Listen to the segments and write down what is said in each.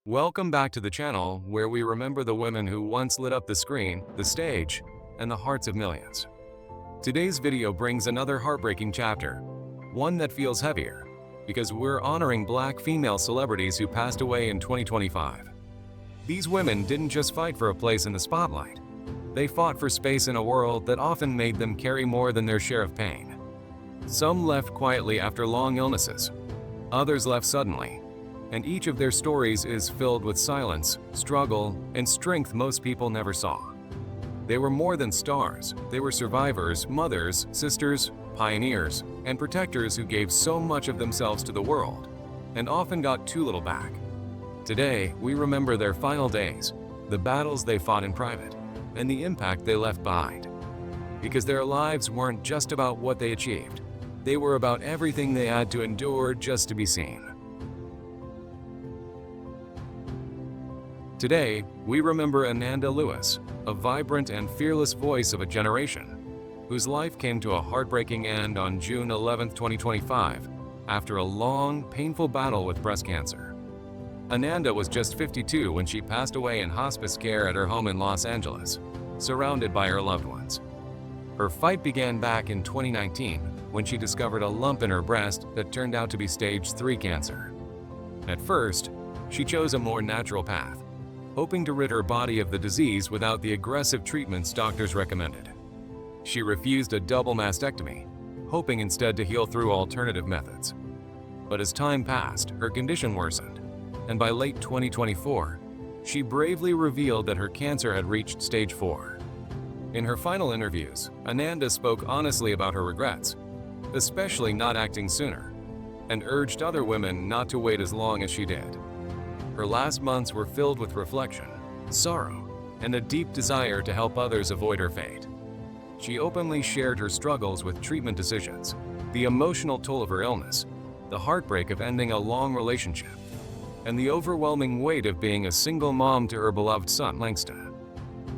Welcome back to the channel where we remember the women who once lit up the screen, the stage, and the hearts of millions. Today's video brings another heartbreaking chapter, one that feels heavier, because we're honoring Black female celebrities who passed away in 2025. These women didn't just fight for a place in the spotlight. They fought for space in a world that often made them carry more than their share of pain. Some left quietly after long illnesses. Others left suddenly. And each of their stories is filled with silence, struggle, and strength most people never saw. They were more than stars. They were survivors, mothers, sisters, pioneers, and protectors who gave so much of themselves to the world, and often got too little back. Today, we remember their final days, the battles they fought in private, and the impact they left behind. Because their lives weren't just about what they achieved. They were about everything they had to endure just to be seen. Today, we remember Ananda Lewis, a vibrant and fearless voice of a generation, whose life came to a heartbreaking end on June 11, 2025, after a long, painful battle with breast cancer. Ananda was just 52 when she passed away in hospice care at her home in Los Angeles, surrounded by her loved ones. Her fight began back in 2019 when she discovered a lump in her breast that turned out to be stage 3 cancer. At first, she chose a more natural path, hoping to rid her body of the disease without the aggressive treatments doctors recommended. She refused a double mastectomy, hoping instead to heal through alternative methods. But as time passed, her condition worsened, and by late 2024, she bravely revealed that her cancer had reached stage 4. In her final interviews, Ananda spoke honestly about her regrets, especially not acting sooner, and urged other women not to wait as long as she did. Her last months were filled with reflection, sorrow, and a deep desire to help others avoid her fate. She openly shared her struggles with treatment decisions, the emotional toll of her illness, the heartbreak of ending a long relationship, and the overwhelming weight of being a single mom to her beloved son, Langston.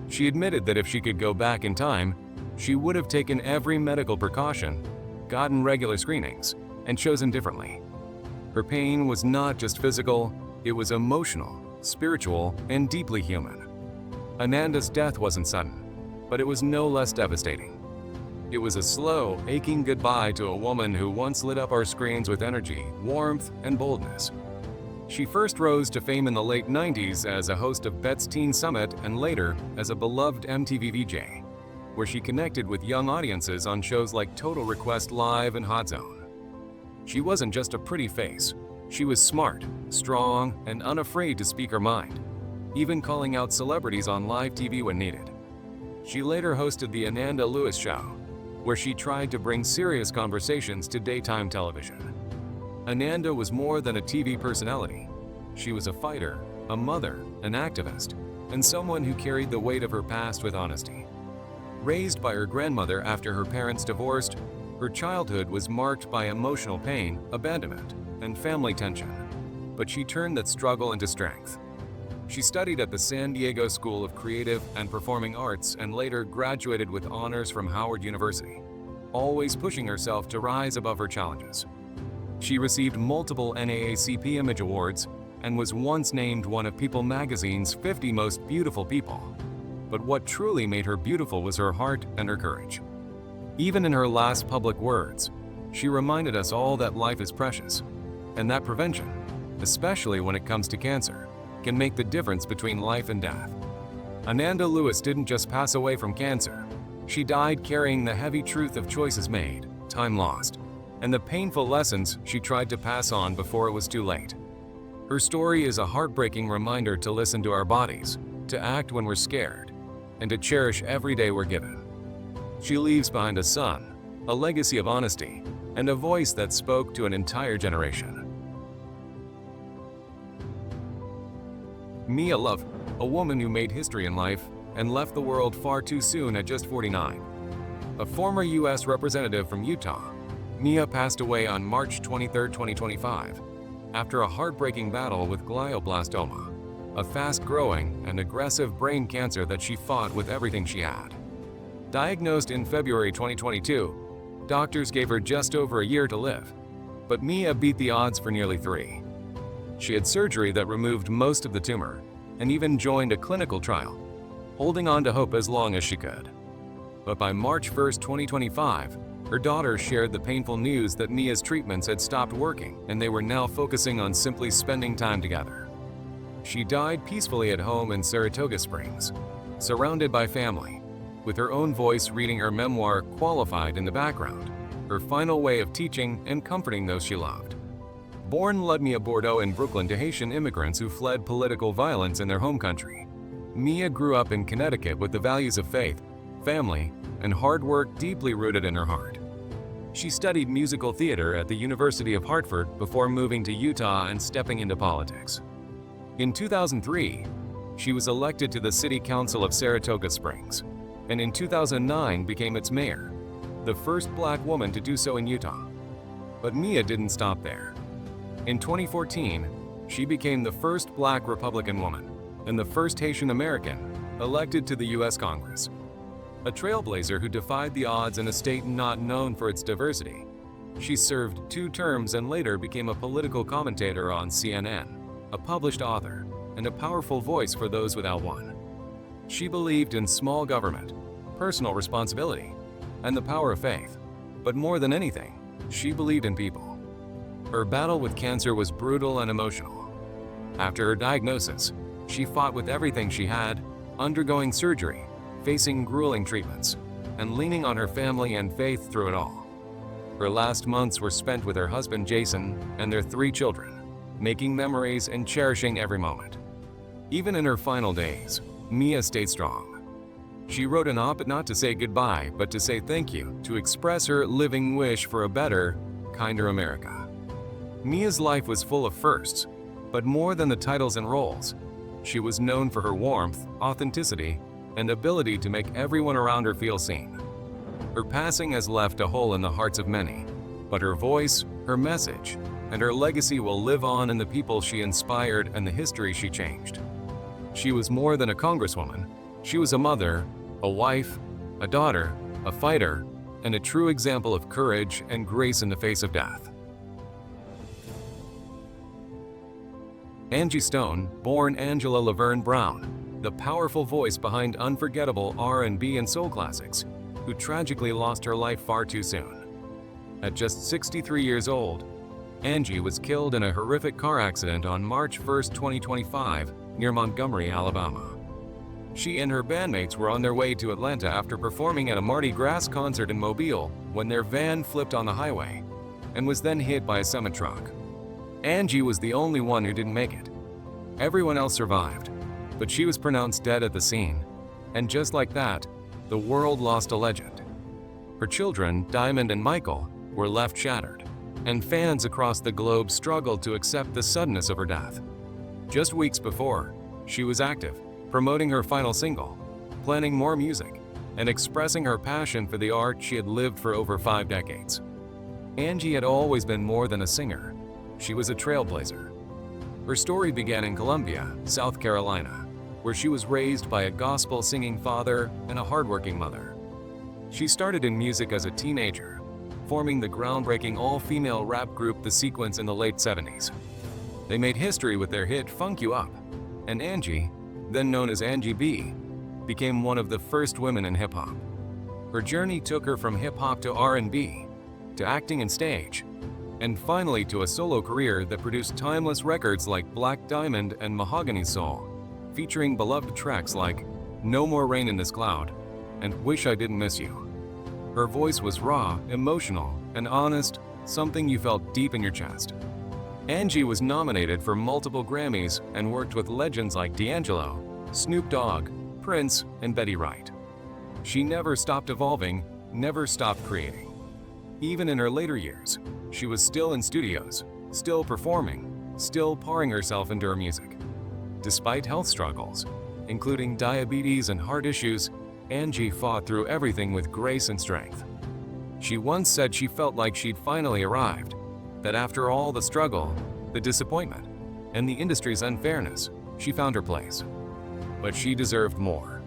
She admitted that if she could go back in time, she would have taken every medical precaution, gotten regular screenings, and chosen differently. Her pain was not just physical. It was emotional, spiritual, and deeply human. Ananda's death wasn't sudden, but it was no less devastating. It was a slow, aching goodbye to a woman who once lit up our screens with energy, warmth, and boldness. She first rose to fame in the late 90s as a host of Bet's Teen Summit and later as a beloved MTV VJ, where she connected with young audiences on shows like Total Request Live and Hot Zone. She wasn't just a pretty face. She was smart, strong, and unafraid to speak her mind, even calling out celebrities on live TV when needed. She later hosted the Ananda Lewis Show, where she tried to bring serious conversations to daytime television. Ananda was more than a TV personality. She was a fighter, a mother, an activist, and someone who carried the weight of her past with honesty. Raised by her grandmother after her parents divorced, her childhood was marked by emotional pain, abandonment, and family tension, but she turned that struggle into strength. She studied at the San Diego School of Creative and Performing Arts and later graduated with honors from Howard University, always pushing herself to rise above her challenges. She received multiple NAACP Image Awards and was once named one of People magazine's 50 Most Beautiful People. But what truly made her beautiful was her heart and her courage. Even in her last public words, she reminded us all that life is precious, and that prevention, especially when it comes to cancer, can make the difference between life and death. Ananda Lewis didn't just pass away from cancer. She died carrying the heavy truth of choices made, time lost, and the painful lessons she tried to pass on before it was too late. Her story is a heartbreaking reminder to listen to our bodies, to act when we're scared, and to cherish every day we're given. She leaves behind a son, a legacy of honesty, and a voice that spoke to an entire generation. Mia Love, a woman who made history in life and left the world far too soon at just 49. A former U.S. representative from Utah, Mia passed away on March 23, 2025, after a heartbreaking battle with glioblastoma, a fast-growing and aggressive brain cancer that she fought with everything she had. Diagnosed in February 2022, doctors gave her just over a year to live, but Mia beat the odds for nearly 3. She had surgery that removed most of the tumor and even joined a clinical trial, holding on to hope as long as she could. But by March 1, 2025, her daughter shared the painful news that Mia's treatments had stopped working and they were now focusing on simply spending time together. She died peacefully at home in Saratoga Springs, surrounded by family, with her own voice reading her memoir Qualified in the background, her final way of teaching and comforting those she loved. Born Latia Bordeaux in Brooklyn to Haitian immigrants who fled political violence in their home country, Mia grew up in Connecticut with the values of faith, family, and hard work deeply rooted in her heart. She studied musical theater at the University of Hartford before moving to Utah and stepping into politics. In 2003, she was elected to the City Council of Saratoga Springs, and in 2009 became its mayor, the first Black woman to do so in Utah. But Mia didn't stop there. In 2014, she became the first Black Republican woman and the first Haitian American elected to the U.S. Congress. A trailblazer who defied the odds in a state not known for its diversity. She served 2 terms and later became a political commentator on CNN, a published author, and a powerful voice for those without one. She believed in small government, personal responsibility, and the power of faith. But more than anything, she believed in people. Her battle with cancer was brutal and emotional. After her diagnosis, she fought with everything she had, undergoing surgery, facing grueling treatments, and leaning on her family and faith through it all. Her last months were spent with her husband Jason and their 3 children, making memories and cherishing every moment. Even in her final days, Mia stayed strong. She wrote an op-ed not to say goodbye, but to say thank you, to express her living wish for a better, kinder America. Mia's life was full of firsts, but more than the titles and roles, she was known for her warmth, authenticity, and ability to make everyone around her feel seen. Her passing has left a hole in the hearts of many, but her voice, her message, and her legacy will live on in the people she inspired and the history she changed. She was more than a congresswoman. She was a mother, a wife, a daughter, a fighter, and a true example of courage and grace in the face of death. Angie Stone, born Angela Laverne Brown, the powerful voice behind unforgettable R&B and soul classics, who tragically lost her life far too soon. At just 63 years old, Angie was killed in a horrific car accident on March 1, 2025, near Montgomery, Alabama. She and her bandmates were on their way to Atlanta after performing at a Mardi Gras concert in Mobile when their van flipped on the highway and was then hit by a semi-truck. Angie was the only one who didn't make it. Everyone else survived, but she was pronounced dead at the scene, and just like that, the world lost a legend. Her children, Diamond and Michael, were left shattered, and fans across the globe struggled to accept the suddenness of her death. Just weeks before, she was active, promoting her final single, planning more music, and expressing her passion for the art she had lived for over 5 decades. Angie had always been more than a singer. She was a trailblazer. Her story began in Columbia, South Carolina, where she was raised by a gospel-singing father and a hardworking mother. She started in music as a teenager, forming the groundbreaking all-female rap group The Sequence in the late 70s. They made history with their hit Funk You Up, and Angie, then known as Angie B, became one of the first women in hip-hop. Her journey took her from hip-hop to R&B, to acting and stage, and finally to a solo career that produced timeless records like Black Diamond and Mahogany Soul, featuring beloved tracks like No More Rain in This Cloud and Wish I Didn't Miss You. Her voice was raw, emotional, and honest, something you felt deep in your chest. Angie was nominated for multiple Grammys and worked with legends like D'Angelo, Snoop Dogg, Prince, and Betty Wright. She never stopped evolving, never stopped creating. Even in her later years, she was still in studios, still performing, still pouring herself into her music. Despite health struggles, including diabetes and heart issues, Angie fought through everything with grace and strength. She once said she felt like she'd finally arrived, that after all the struggle, the disappointment, and the industry's unfairness, she found her place. But she deserved more.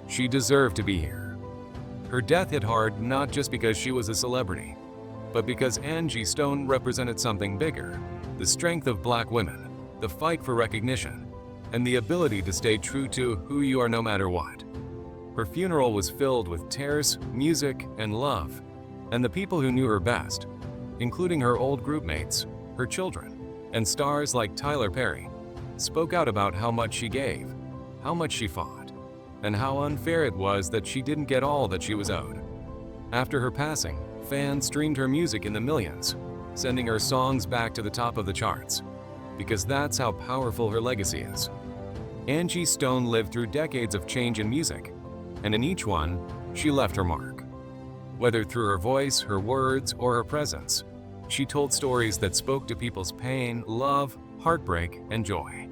She deserved to be here. Her death hit hard not just because she was a celebrity, but because Angie Stone represented something bigger, the strength of Black women, the fight for recognition, and the ability to stay true to who you are no matter what. Her funeral was filled with tears, music, and love, and the people who knew her best, including her old groupmates, her children, and stars like Tyler Perry, spoke out about how much she gave, how much she fought, and how unfair it was that she didn't get all that she was owed. After her passing, fans streamed her music in the millions, sending her songs back to the top of the charts, because that's how powerful her legacy is. Angie Stone lived through decades of change in music, and in each one, she left her mark. Whether through her voice, her words, or her presence, she told stories that spoke to people's pain, love, heartbreak, and joy.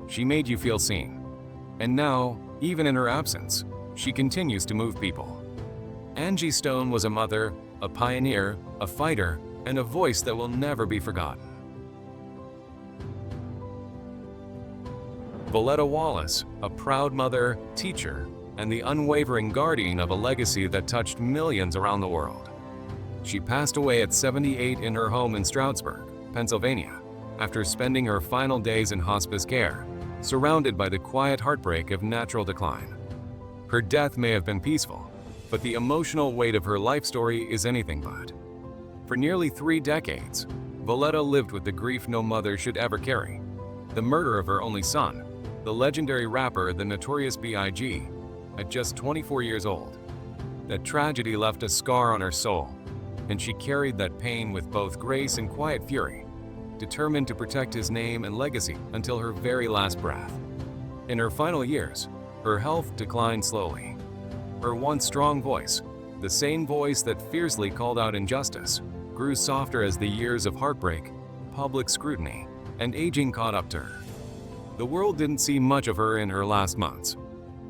She made you feel seen. And now, even in her absence, she continues to move people. Angie Stone was a mother, a pioneer, a fighter, and a voice that will never be forgotten. Voletta Wallace, a proud mother, teacher, and the unwavering guardian of a legacy that touched millions around the world. She passed away at 78 in her home in Stroudsburg, Pennsylvania, after spending her final days in hospice care, surrounded by the quiet heartbreak of natural decline. Her death may have been peaceful, but the emotional weight of her life story is anything but. For nearly 3 decades, Voletta lived with the grief no mother should ever carry: the murder of her only son, the legendary rapper The Notorious B.I.G., at just 24 years old. That tragedy left a scar on her soul, and she carried that pain with both grace and quiet fury, determined to protect his name and legacy until her very last breath. In her final years, her health declined slowly. Her once strong voice, the same voice that fiercely called out injustice, grew softer as the years of heartbreak, public scrutiny, and aging caught up to her. The world didn't see much of her in her last months,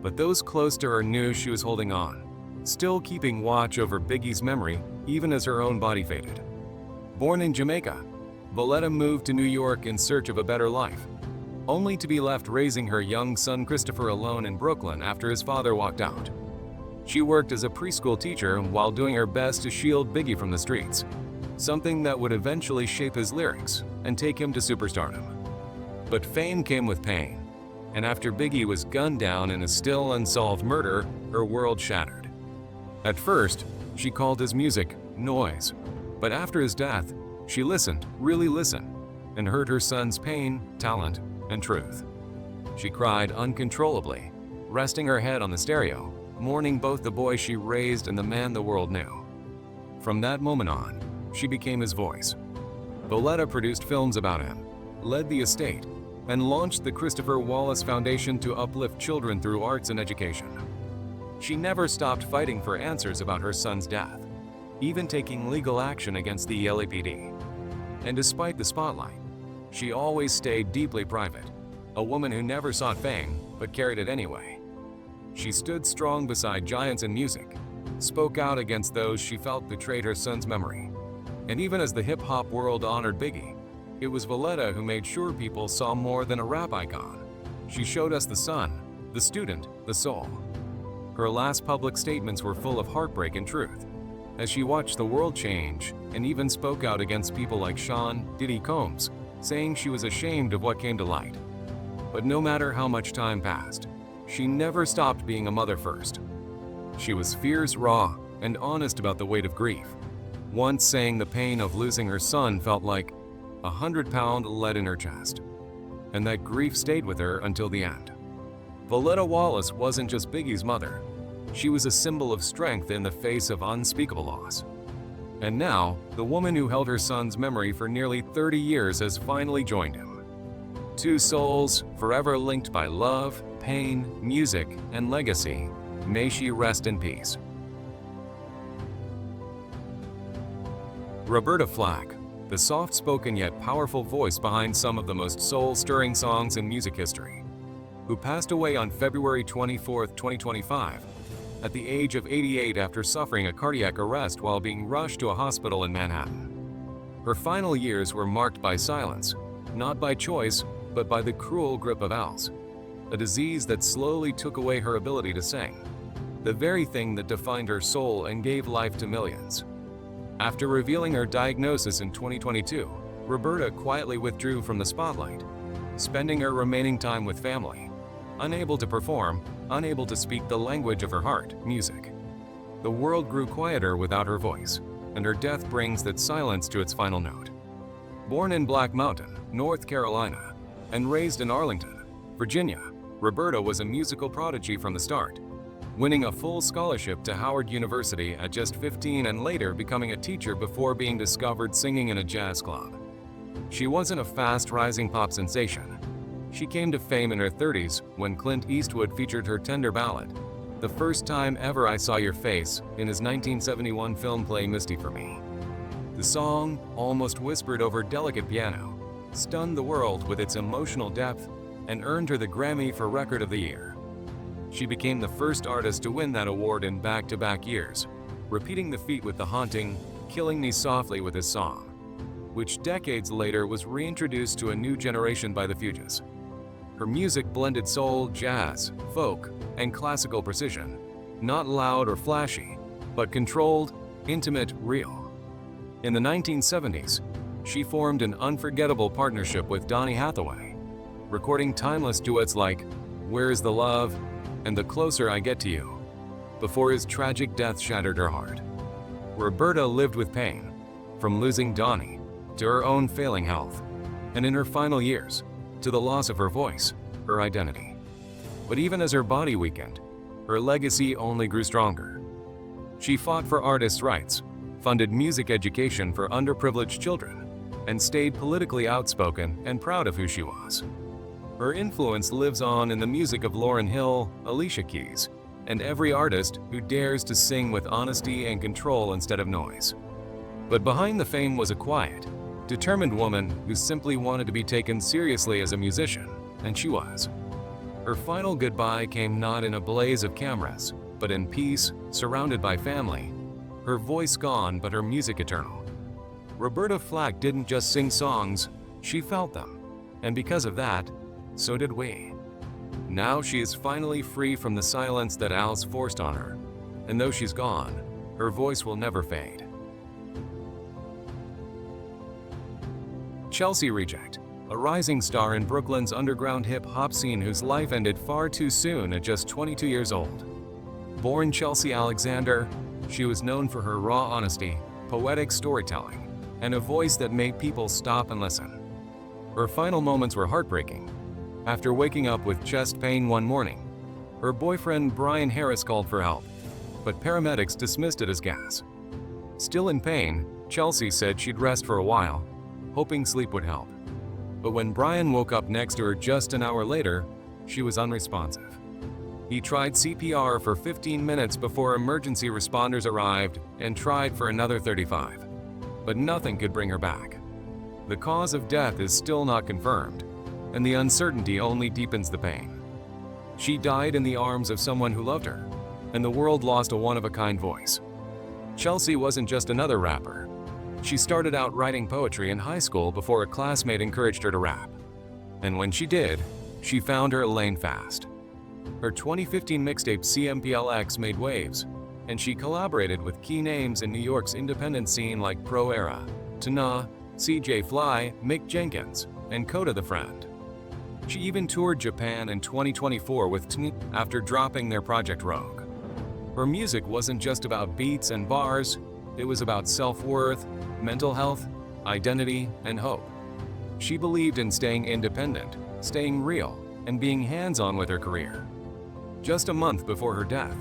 but those close to her knew she was holding on, still keeping watch over Biggie's memory even as her own body faded. Born in Jamaica, Voletta moved to New York in search of a better life, only to be left raising her young son Christopher alone in Brooklyn after his father walked out. She worked as a preschool teacher while doing her best to shield Biggie from the streets, something that would eventually shape his lyrics and take him to superstardom. But fame came with pain, and after Biggie was gunned down in a still unsolved murder, her world shattered. At first, she called his music noise, but after his death, she listened, really listened, and heard her son's pain, talent, and truth. She cried uncontrollably, resting her head on the stereo, mourning both the boy she raised and the man the world knew. From that moment on, she became his voice. Voletta produced films about him, led the estate, and launched the Christopher Wallace Foundation to uplift children through arts and education. She never stopped fighting for answers about her son's death, even taking legal action against the LAPD. And despite the spotlight, she always stayed deeply private, a woman who never sought fame but carried it anyway. She stood strong beside giants in music, spoke out against those she felt betrayed her son's memory. And even as the hip-hop world honored Biggie, it was Voletta who made sure people saw more than a rap icon. She showed us the son, the student, the soul. Her last public statements were full of heartbreak and truth, as she watched the world change and even spoke out against people like Sean Diddy Combs, saying she was ashamed of what came to light. But no matter how much time passed, she never stopped being a mother first. She was fierce, raw, and honest about the weight of grief, once saying the pain of losing her son felt like 100-pound lead in her chest, and that grief stayed with her until the end. Voletta Wallace wasn't just Biggie's mother. She was a symbol of strength in the face of unspeakable loss. And now, the woman who held her son's memory for nearly 30 years has finally joined him. Two souls, forever linked by love, pain, music, and legacy. May she rest in peace. Roberta Flack, the soft-spoken yet powerful voice behind some of the most soul-stirring songs in music history, who passed away on February 24, 2025, at the age of 88 after suffering a cardiac arrest while being rushed to a hospital in Manhattan. Her final years were marked by silence, not by choice, but by the cruel grip of ALS, a disease that slowly took away her ability to sing, the very thing that defined her soul and gave life to millions. After revealing her diagnosis in 2022, Roberta quietly withdrew from the spotlight, spending her remaining time with family, unable to perform, unable to speak the language of her heart, music. The world grew quieter without her voice, and her death brings that silence to its final note. Born in Black Mountain, North Carolina, and raised in Arlington, Virginia, Roberta was a musical prodigy from the start, winning a full scholarship to Howard University at just 15 and later becoming a teacher before being discovered singing in a jazz club. She wasn't a fast-rising pop sensation. She came to fame in her 30s when Clint Eastwood featured her tender ballad, "The First Time Ever I Saw Your Face," in his 1971 film play Misty for Me. The song, almost whispered over delicate piano, stunned the world with its emotional depth and earned her the Grammy for Record of the Year. She became the first artist to win that award in back-to-back years, repeating the feat with the haunting "Killing Me Softly" with his song, which decades later was reintroduced to a new generation by the Fugees. Her music blended soul, jazz, folk, and classical precision, not loud or flashy, but controlled, intimate, real. In the 1970s, she formed an unforgettable partnership with Donny Hathaway, recording timeless duets like "Where's the Love" and "The Closer I Get to You," before his tragic death shattered her heart. Roberta lived with pain, from losing Donny to her own failing health, and in her final years, to the loss of her voice, her identity. But even as her body weakened, her legacy only grew stronger. She fought for artists' rights, funded music education for underprivileged children, and stayed politically outspoken and proud of who she was. Her influence lives on in the music of Lauryn Hill, Alicia Keys, and every artist who dares to sing with honesty and control instead of noise. But behind the fame was a quiet, determined woman who simply wanted to be taken seriously as a musician, and she was. Her final goodbye came not in a blaze of cameras, but in peace, surrounded by family. Her voice gone, but her music eternal. Roberta Flack didn't just sing songs, she felt them. And because of that, so did we. Now she is finally free from the silence that Alice forced on her. And though she's gone, her voice will never fade. Chelsea Reject, a rising star in Brooklyn's underground hip-hop scene whose life ended far too soon at just 22 years old. Born Chelsea Alexander, she was known for her raw honesty, poetic storytelling, and a voice that made people stop and listen. Her final moments were heartbreaking. After waking up with chest pain one morning, her boyfriend Brian Harris called for help, but paramedics dismissed it as gas. Still in pain, Chelsea said she'd rest for a while, hoping sleep would help. But when Brian woke up next to her just an hour later, she was unresponsive. He tried CPR for 15 minutes before emergency responders arrived and tried for another 35. But nothing could bring her back. The cause of death is still not confirmed, and the uncertainty only deepens the pain. She died in the arms of someone who loved her, and the world lost a one-of-a-kind voice. Chelsea wasn't just another rapper. She started out writing poetry in high school before a classmate encouraged her to rap. And when she did, she found her lane fast. Her 2015 mixtape CMPLX made waves, and she collaborated with key names in New York's independent scene like Pro Era, Tana, CJ Fly, Mick Jenkins, and Coda the Friend. She even toured Japan in 2024 with Tn after dropping their Project Rogue. Her music wasn't just about beats and bars, it was about self-worth, mental health, identity, and hope. She believed in staying independent, staying real, and being hands-on with her career. Just a month before her death,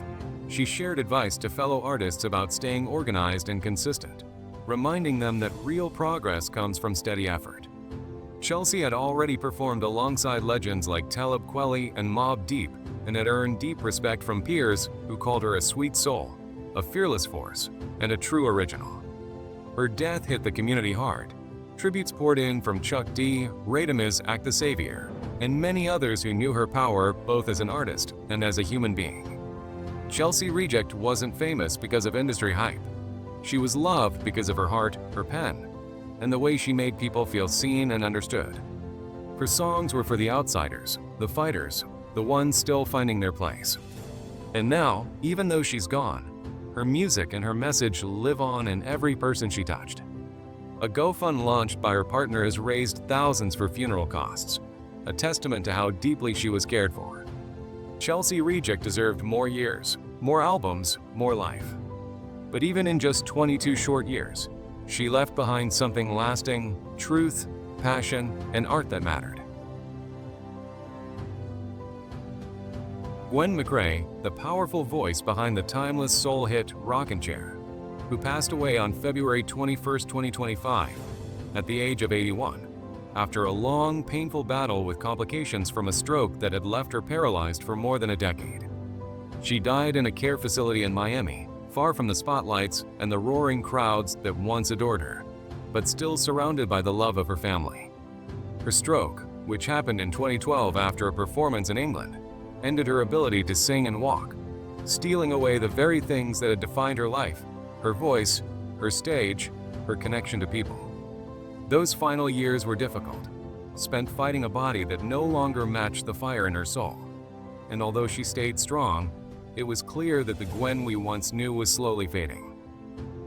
she shared advice to fellow artists about staying organized and consistent, reminding them that real progress comes from steady effort. Chelsea had already performed alongside legends like Talib Kweli and Mobb Deep and had earned deep respect from peers who called her a sweet soul, a fearless force, and a true original. Her death hit the community hard. Tributes poured in from Chuck D, Radamus Act the Savior, and many others who knew her power both as an artist and as a human being. Chelsea Reject wasn't famous because of industry hype. She was loved because of her heart, her pen, and the way she made people feel seen and understood. Her songs were for the outsiders, the fighters, the ones still finding their place. And now, even though she's gone, her music and her message live on in every person she touched. A GoFund launched by her partner has raised thousands for funeral costs, a testament to how deeply she was cared for. Chelsea Reject deserved more years, more albums, more life. But even in just 22 short years, she left behind something lasting: truth, passion, and art that mattered. Gwen McCrae, the powerful voice behind the timeless soul hit Rockin' Chair, who passed away on February 21, 2025, at the age of 81, after a long, painful battle with complications from a stroke that had left her paralyzed for more than a decade. She died in a care facility in Miami, far from the spotlights and the roaring crowds that once adored her, but still surrounded by the love of her family. Her stroke, which happened in 2012 after a performance in England, ended her ability to sing and walk, stealing away the very things that had defined her life: her voice, her stage, her connection to people. Those final years were difficult, spent fighting a body that no longer matched the fire in her soul. And although she stayed strong, it was clear that the Gwen we once knew was slowly fading.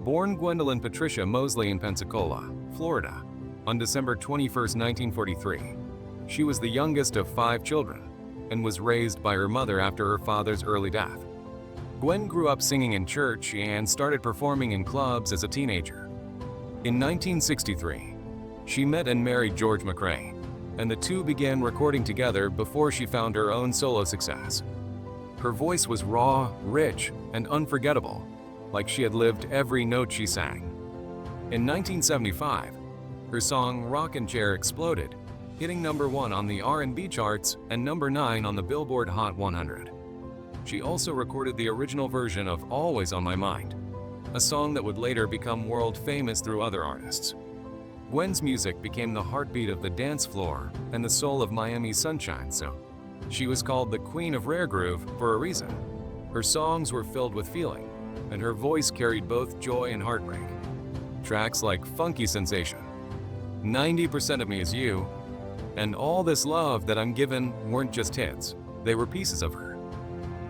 Born Gwendolyn Patricia Mosley in Pensacola, Florida, on December 21, 1943, she was the youngest of 5 children and was raised by her mother after her father's early death. Gwen grew up singing in church and started performing in clubs as a teenager. In 1963, she met and married George McCrae, and the two began recording together before she found her own solo success. Her voice was raw, rich, and unforgettable, like she had lived every note she sang. In 1975, her song Rockin' Chair exploded, hitting #1 on the R&B charts and #9 on the Billboard Hot 100. She also recorded the original version of Always on My Mind, a song that would later become world famous through other artists. Gwen's music became the heartbeat of the dance floor and the soul of Miami's sunshine, so she was called the Queen of Rare Groove for a reason. Her songs were filled with feeling, and her voice carried both joy and heartbreak. Tracks like Funky Sensation, 90% of Me Is You, and All This Love That I'm Given weren't just hits, they were pieces of her.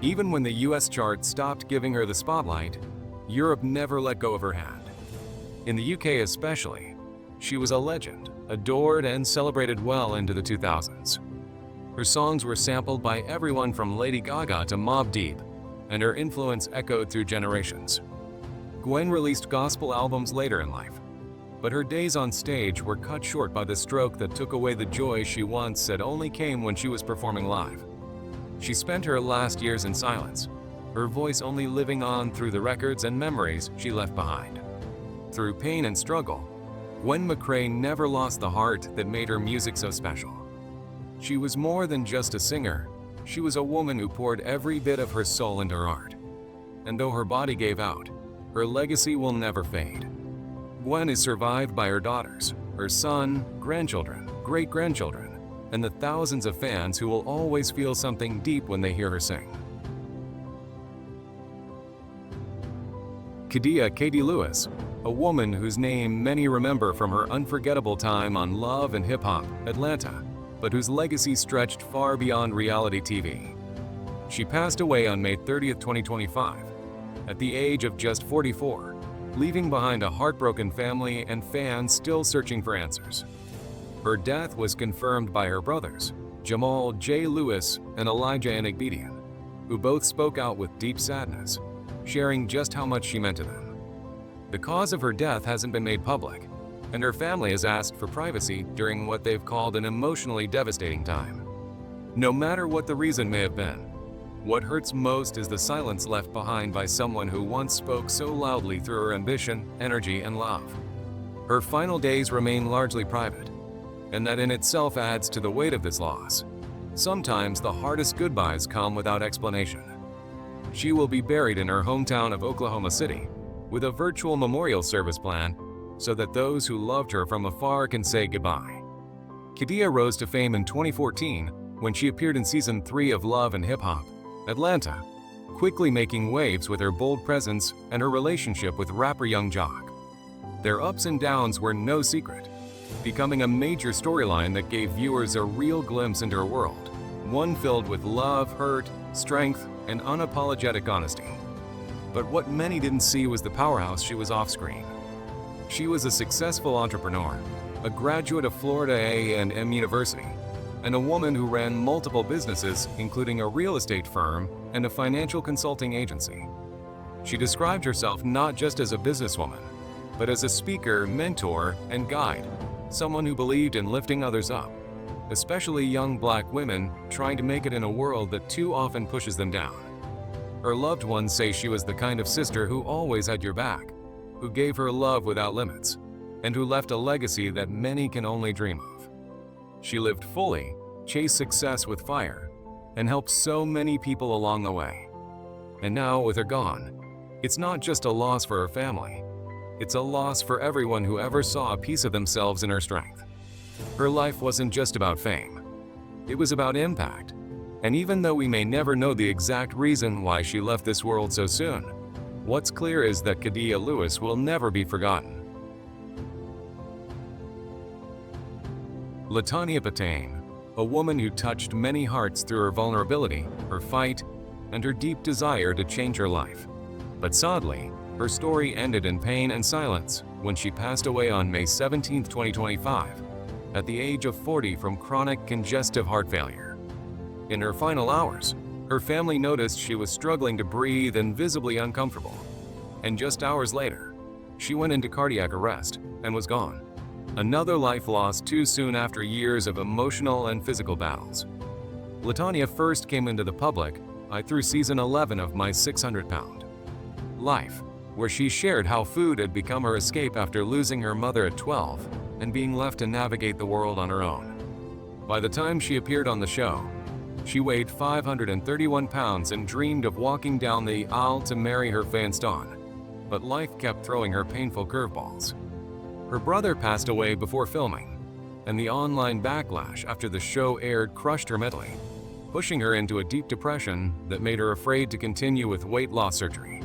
Even when the US chart stopped giving her the spotlight, Europe never let go of her hand. In the UK especially, she was a legend, adored and celebrated well into the 2000s. Her songs were sampled by everyone from Lady Gaga to Mobb Deep, and her influence echoed through generations. Gwen released gospel albums later in life, but her days on stage were cut short by the stroke that took away the joy she once said only came when she was performing live. She spent her last years in silence, her voice only living on through the records and memories she left behind. Through pain and struggle, Gwen McCrae never lost the heart that made her music so special. She was more than just a singer, she was a woman who poured every bit of her soul into her art. And though her body gave out, her legacy will never fade. Gwen is survived by her daughters, her son, grandchildren, great-grandchildren, and the thousands of fans who will always feel something deep when they hear her sing. Khadijah Katie Lewis, a woman whose name many remember from her unforgettable time on Love and Hip Hop, Atlanta, but whose legacy stretched far beyond reality TV. She passed away on May 30, 2025, at the age of just 44, leaving behind a heartbroken family and fans still searching for answers. Her death was confirmed by her brothers, Jamal J. Lewis and Elijah Enigbedian, who both spoke out with deep sadness, sharing just how much she meant to them. The cause of her death hasn't been made public, and her family has asked for privacy during what they've called an emotionally devastating time. No matter what the reason may have been, what hurts most is the silence left behind by someone who once spoke so loudly through her ambition, energy, and love. Her final days remain largely private, and that in itself adds to the weight of this loss. Sometimes the hardest goodbyes come without explanation. She will be buried in her hometown of Oklahoma City, with a virtual memorial service planned so that those who loved her from afar can say goodbye. Khadijah rose to fame in 2014 when she appeared in Season 3 of Love and Hip Hop, Atlanta, quickly making waves with her bold presence and her relationship with rapper Young Jock. Their ups and downs were no secret, becoming a major storyline that gave viewers a real glimpse into her world, one filled with love, hurt, strength, and unapologetic honesty. But what many didn't see was the powerhouse she was off-screen. She was a successful entrepreneur, a graduate of Florida A&M University, and a woman who ran multiple businesses, including a real estate firm and a financial consulting agency. She described herself not just as a businesswoman, but as a speaker, mentor, and guide, someone who believed in lifting others up, especially young Black women trying to make it in a world that too often pushes them down. Her loved ones say she was the kind of sister who always had your back, who gave her love without limits, and who left a legacy that many can only dream of. She lived fully, chased success with fire, and helped so many people along the way. And now, with her gone, it's not just a loss for her family, it's a loss for everyone who ever saw a piece of themselves in her strength. Her life wasn't just about fame, it was about impact. And even though we may never know the exact reason why she left this world so soon, what's clear is that Khadijah Lewis will never be forgotten. Latia Patine, a woman who touched many hearts through her vulnerability, her fight, and her deep desire to change her life. But sadly, her story ended in pain and silence when she passed away on May 17, 2025, at the age of 40 from chronic congestive heart failure. In her final hours, her family noticed she was struggling to breathe and visibly uncomfortable. And just hours later, she went into cardiac arrest and was gone. Another life lost too soon after years of emotional and physical battles. Latia first came into the public through season 11 of My 600-Pound Life, where she shared how food had become her escape after losing her mother at 12 and being left to navigate the world on her own. By the time she appeared on the show, she weighed 531 pounds and dreamed of walking down the aisle to marry her fiancé on, but life kept throwing her painful curveballs. Her brother passed away before filming, and the online backlash after the show aired crushed her mentally, pushing her into a deep depression that made her afraid to continue with weight loss surgery.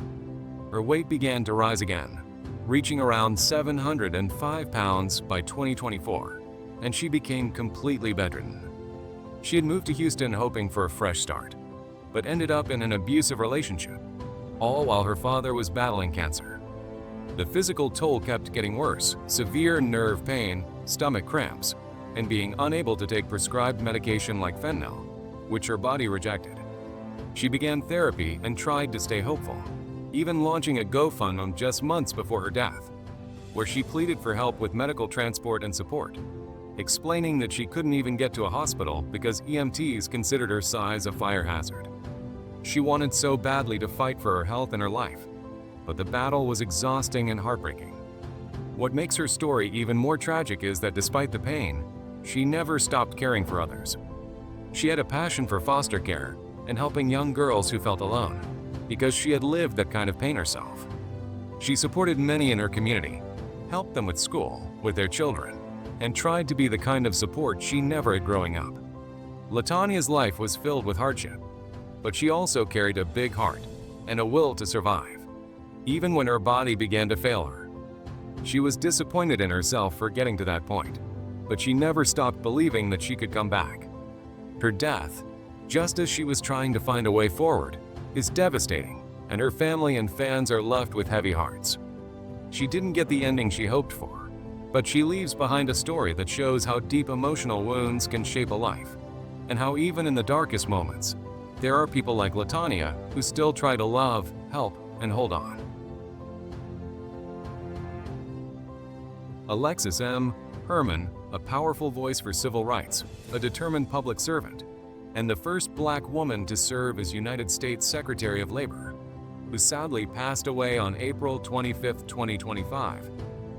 Her weight began to rise again, reaching around 705 pounds by 2024, and she became completely bedridden. She had moved to Houston hoping for a fresh start, but ended up in an abusive relationship, all while her father was battling cancer. The physical toll kept getting worse: severe nerve pain, stomach cramps, and being unable to take prescribed medication like fentanyl, which her body rejected. She began therapy and tried to stay hopeful, even launching a GoFundMe just months before her death, where she pleaded for help with medical transport and support, explaining that she couldn't even get to a hospital because EMTs considered her size a fire hazard. She wanted so badly to fight for her health and her life, but the battle was exhausting and heartbreaking. What makes her story even more tragic is that despite the pain, she never stopped caring for others. She had a passion for foster care and helping young girls who felt alone, because she had lived that kind of pain herself. She supported many in her community, helped them with school, with their children, and tried to be the kind of support she never had growing up. Latia's life was filled with hardship, but she also carried a big heart and a will to survive, even when her body began to fail her. She was disappointed in herself for getting to that point, but she never stopped believing that she could come back. Her death, just as she was trying to find a way forward, is devastating, and her family and fans are left with heavy hearts. She didn't get the ending she hoped for, but she leaves behind a story that shows how deep emotional wounds can shape a life, and how even in the darkest moments, there are people like Latia who still try to love, help, and hold on. Alexis Herman, a powerful voice for civil rights, a determined public servant, and the first Black woman to serve as United States Secretary of Labor, who sadly passed away on April 25, 2025,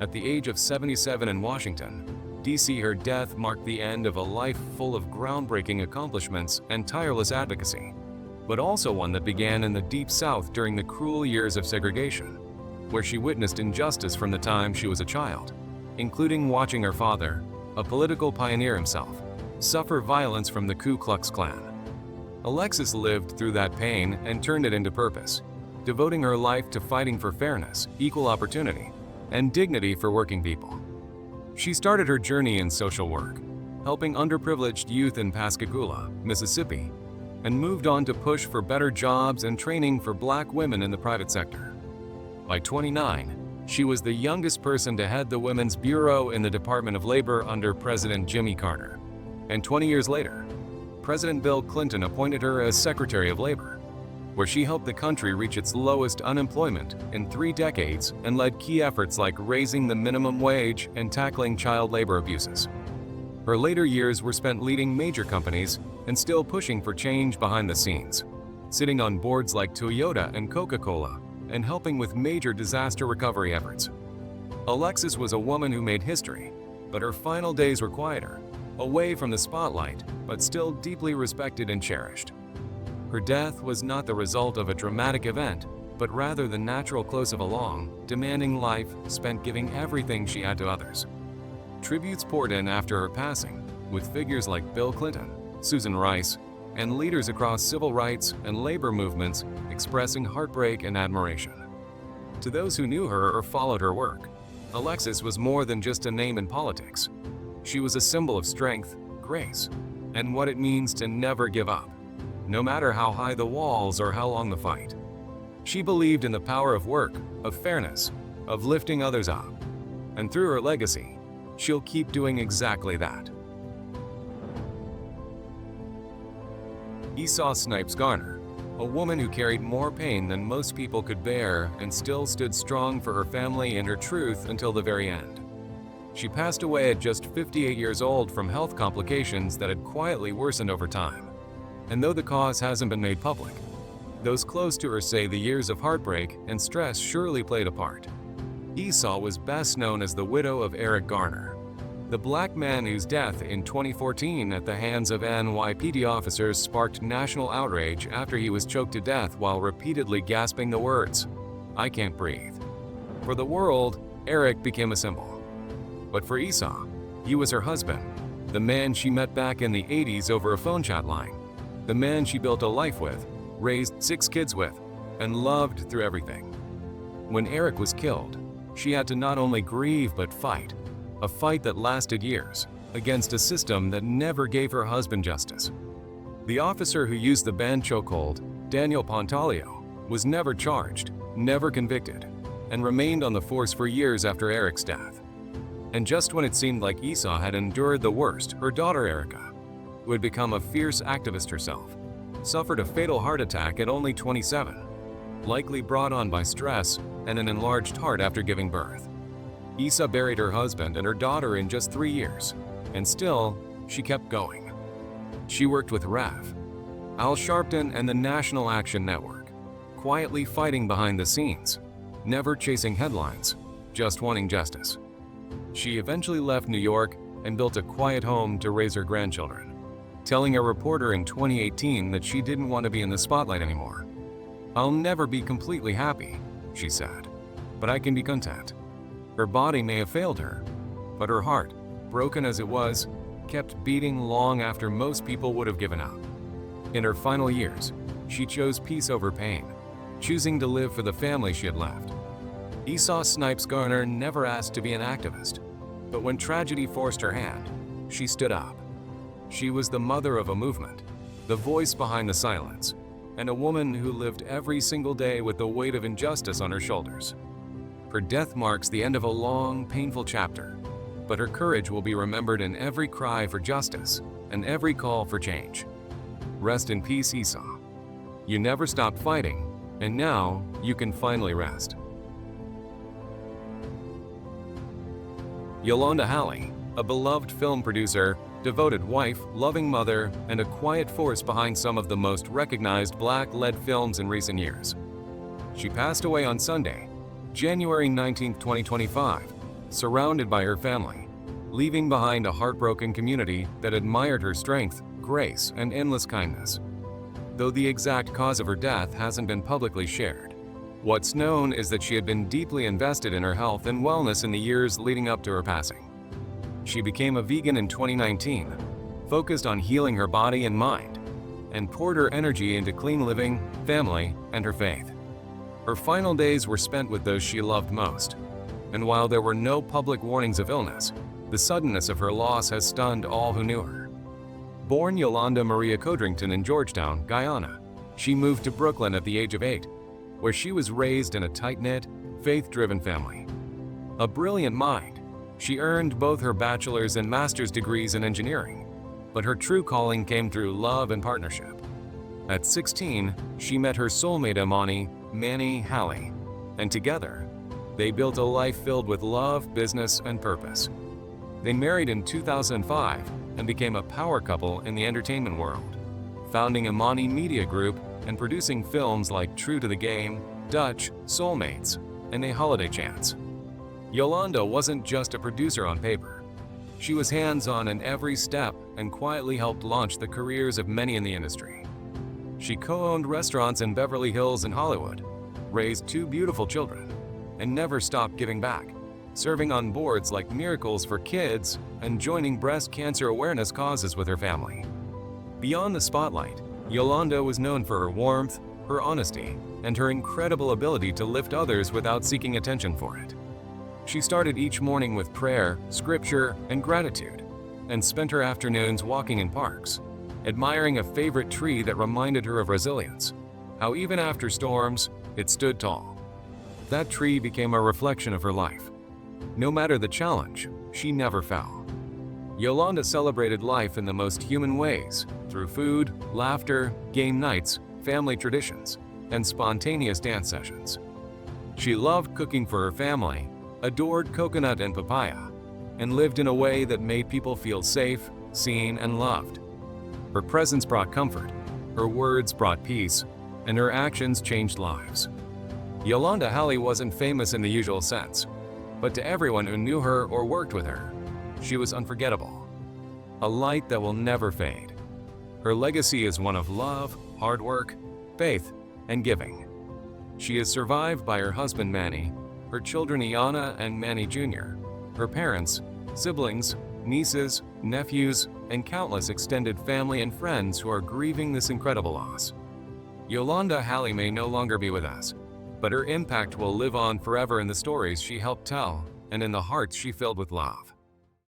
at the age of 77 in Washington, D.C. Her death marked the end of a life full of groundbreaking accomplishments and tireless advocacy, but also one that began in the Deep South during the cruel years of segregation, where she witnessed injustice from the time she was a child, including watching her father, a political pioneer himself, suffer violence from the Ku Klux Klan. Alexis lived through that pain and turned it into purpose, devoting her life to fighting for fairness, equal opportunity, and dignity for working people. She started her journey in social work, helping underprivileged youth in Pascagoula, Mississippi, and moved on to push for better jobs and training for Black women in the private sector. By 29, she was the youngest person to head the Women's Bureau in the Department of Labor under President Jimmy Carter. And 20 years later, President Bill Clinton appointed her as Secretary of Labor, where she helped the country reach its lowest unemployment in 3 decades and led key efforts like raising the minimum wage and tackling child labor abuses. Her later years were spent leading major companies and still pushing for change behind the scenes, sitting on boards like Toyota and Coca-Cola and helping with major disaster recovery efforts. Alexis was a woman who made history, but her final days were quieter, away from the spotlight, but still deeply respected and cherished. Her death was not the result of a dramatic event, but rather the natural close of a long, demanding life spent giving everything she had to others. Tributes poured in after her passing, with figures like Bill Clinton, Susan Rice, and leaders across civil rights and labor movements expressing heartbreak and admiration. To those who knew her or followed her work, Alexis was more than just a name in politics. She was a symbol of strength, grace, and what it means to never give up, no matter how high the walls or how long the fight. She believed in the power of work, of fairness, of lifting others up. And through her legacy, she'll keep doing exactly that. Esau Snipes-Garner, a woman who carried more pain than most people could bear and still stood strong for her family and her truth until the very end. She passed away at just 58 years old from health complications that had quietly worsened over time. And though the cause hasn't been made public, those close to her say the years of heartbreak and stress surely played a part. Esau was best known as the widow of Eric Garner, the black man whose death in 2014 at the hands of NYPD officers sparked national outrage after he was choked to death while repeatedly gasping the words, "I can't breathe." For the world, Eric became a symbol. But for Esau, he was her husband, the man she met back in the 80s over a phone chat line, the man she built a life with, raised 6 kids with, and loved through everything. When Eric was killed, she had to not only grieve but fight, a fight that lasted years, against a system that never gave her husband justice. The officer who used the banned chokehold, Daniel Pontalio, was never charged, never convicted, and remained on the force for years after Eric's death. And just when it seemed like Esau had endured the worst, her daughter Erica, who had become a fierce activist herself, suffered a fatal heart attack at only 27, likely brought on by stress and an enlarged heart after giving birth. Esau buried her husband and her daughter in just 3 years, and still, she kept going. She worked with Rev, Al Sharpton and the National Action Network, quietly fighting behind the scenes, never chasing headlines, just wanting justice. She eventually left New York and built a quiet home to raise her grandchildren, telling a reporter in 2018 that she didn't want to be in the spotlight anymore. "I'll never be completely happy," she said, "but I can be content." Her body may have failed her, but her heart, broken as it was, kept beating long after most people would have given up. In her final years, she chose peace over pain, choosing to live for the family she had left. Esau Snipes-Garner never asked to be an activist, but when tragedy forced her hand, she stood up. She was the mother of a movement, the voice behind the silence, and a woman who lived every single day with the weight of injustice on her shoulders. Her death marks the end of a long, painful chapter, but her courage will be remembered in every cry for justice and every call for change. Rest in peace, Esau. You never stopped fighting, and now you can finally rest. Yolanda Halley, a beloved film producer, devoted wife, loving mother, and a quiet force behind some of the most recognized Black-led films in recent years. She passed away on Sunday, January 19, 2025, surrounded by her family, leaving behind a heartbroken community that admired her strength, grace, and endless kindness. Though the exact cause of her death hasn't been publicly shared, what's known is that she had been deeply invested in her health and wellness in the years leading up to her passing. She became a vegan in 2019, focused on healing her body and mind, and poured her energy into clean living, family, and her faith. Her final days were spent with those she loved most, and while there were no public warnings of illness, the suddenness of her loss has stunned all who knew her. Born Yolanda Maria Codrington in Georgetown, Guyana, she moved to Brooklyn at the age of 8, where she was raised in a tight-knit, faith-driven family. A brilliant mind, she earned both her bachelor's and master's degrees in engineering, but her true calling came through love and partnership. At 16, she met her soulmate Imani, Manny Halley, and together, they built a life filled with love, business, and purpose. They married in 2005 and became a power couple in the entertainment world, founding Imani Media Group and producing films like True to the Game, Dutch, Soulmates, and A Holiday Chance. Yolanda wasn't just a producer on paper. She was hands-on in every step and quietly helped launch the careers of many in the industry. She co-owned restaurants in Beverly Hills and Hollywood, raised 2 beautiful children, and never stopped giving back, serving on boards like Miracles for Kids and joining breast cancer awareness causes with her family. Beyond the spotlight, Yolanda was known for her warmth, her honesty, and her incredible ability to lift others without seeking attention for it. She started each morning with prayer, scripture, and gratitude, and spent her afternoons walking in parks, admiring a favorite tree that reminded her of resilience, how even after storms, it stood tall. That tree became a reflection of her life. No matter the challenge, she never fell. Yolanda celebrated life in the most human ways, through food, laughter, game nights, family traditions, and spontaneous dance sessions. She loved cooking for her family, adored coconut and papaya, and lived in a way that made people feel safe, seen, and loved. Her presence brought comfort, her words brought peace, and her actions changed lives. Yolanda Halley wasn't famous in the usual sense, but to everyone who knew her or worked with her, she was unforgettable. A light that will never fade. Her legacy is one of love, hard work, faith, and giving. She is survived by her husband Manny, her children Iana and Manny Jr., her parents, siblings, nieces, nephews, and countless extended family and friends who are grieving this incredible loss. Yolanda Halley may no longer be with us, but her impact will live on forever in the stories she helped tell and in the hearts she filled with love.